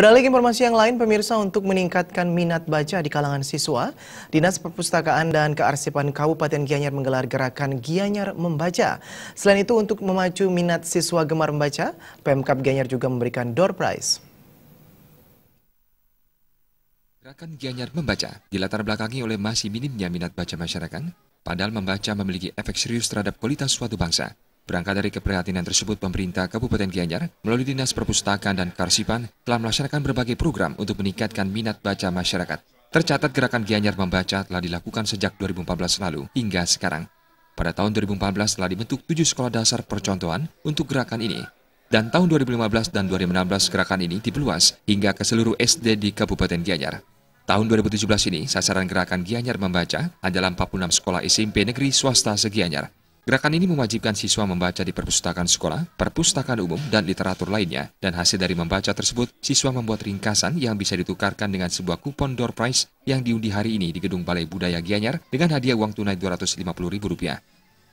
Beralih ke informasi yang lain, pemirsa, untuk meningkatkan minat baca di kalangan siswa, Dinas Perpustakaan dan Kearsipan Kabupaten Gianyar menggelar gerakan Gianyar Membaca. Selain itu, untuk memacu minat siswa gemar membaca, Pemkab Gianyar juga memberikan door prize. Gerakan Gianyar Membaca dilatar belakangi oleh masih minimnya minat baca masyarakat, padahal membaca memiliki efek serius terhadap kualitas suatu bangsa. Berangkat dari keprihatinan tersebut, pemerintah Kabupaten Gianyar melalui Dinas Perpustakaan dan Kearsipan telah melaksanakan berbagai program untuk meningkatkan minat baca masyarakat. Tercatat gerakan Gianyar Membaca telah dilakukan sejak 2014 lalu hingga sekarang. Pada tahun 2014 telah dibentuk 7 sekolah dasar percontohan untuk gerakan ini. Dan tahun 2015 dan 2016 gerakan ini diperluas hingga ke seluruh SD di Kabupaten Gianyar. Tahun 2017 ini, sasaran gerakan Gianyar Membaca adalah 46 sekolah SMP negeri swasta se-Gianyar. Gerakan ini mewajibkan siswa membaca di perpustakaan sekolah, perpustakaan umum, dan literatur lainnya. Dan hasil dari membaca tersebut, siswa membuat ringkasan yang bisa ditukarkan dengan sebuah kupon door prize yang diundi hari ini di Gedung Balai Budaya Gianyar dengan hadiah uang tunai Rp250.000.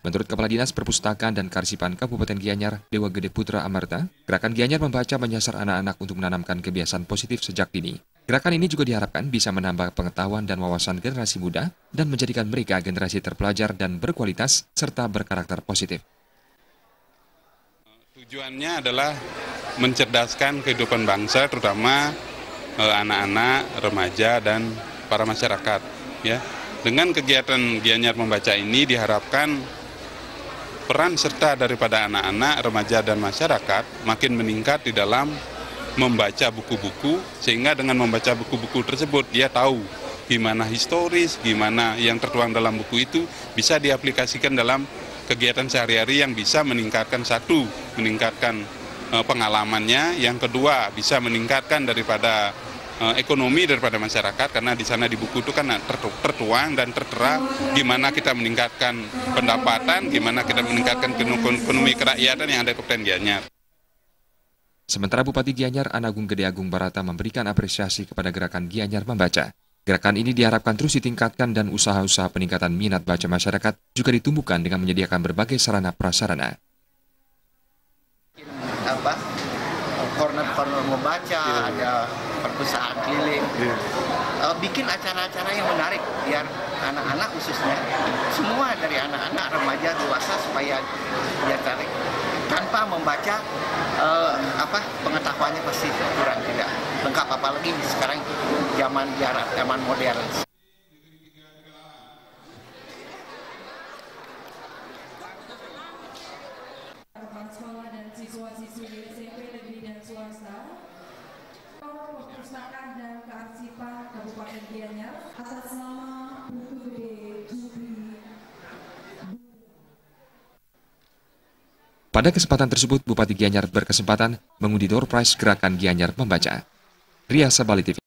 Menurut Kepala Dinas Perpustakaan dan Kearsipan Kabupaten Gianyar, Dewa Gede Putra Amarta, gerakan Gianyar Membaca menyasar anak-anak untuk menanamkan kebiasaan positif sejak dini. Gerakan ini juga diharapkan bisa menambah pengetahuan dan wawasan generasi muda dan menjadikan mereka generasi terpelajar dan berkualitas serta berkarakter positif. Tujuannya adalah mencerdaskan kehidupan bangsa, terutama anak-anak, remaja, dan para masyarakat. Ya, dengan kegiatan Gianyar Membaca ini diharapkan peran serta daripada anak-anak, remaja, dan masyarakat makin meningkat di dalam membaca buku-buku, sehingga dengan membaca buku-buku tersebut dia tahu gimana historis, gimana yang tertuang dalam buku itu bisa diaplikasikan dalam kegiatan sehari-hari yang bisa meningkatkan meningkatkan pengalamannya, yang kedua bisa meningkatkan daripada ekonomi daripada masyarakat, karena di sana di buku itu kan tertuang dan tertera gimana kita meningkatkan pendapatan, gimana kita meningkatkan ekonomi kerakyatan yang ada di Kabupaten Gianyar. Sementara Bupati Gianyar Anagung Gede Agung Barata memberikan apresiasi kepada gerakan Gianyar Membaca. Gerakan ini diharapkan terus ditingkatkan dan usaha-usaha peningkatan minat baca masyarakat juga ditumbuhkan dengan menyediakan berbagai sarana prasarana. Corner membaca, ada perpustakaan keliling, bikin acara-acara yang menarik biar anak-anak khususnya, semua dari anak-anak, remaja, dewasa supaya dia tarik. Tanpa membaca, pengetahuannya pasti kurang tidak lengkap, apalagi sekarang zaman modern. Sekolah dan siswa-siswi SMP negeri dan swasta, Perpustakaan dan Kearsipan Kabupaten Gianyar atas nama Putu Gede Jubli. Pada kesempatan tersebut, Bupati Gianyar berkesempatan mengundi door prize gerakan Gianyar Membaca. Ria Sabali TV.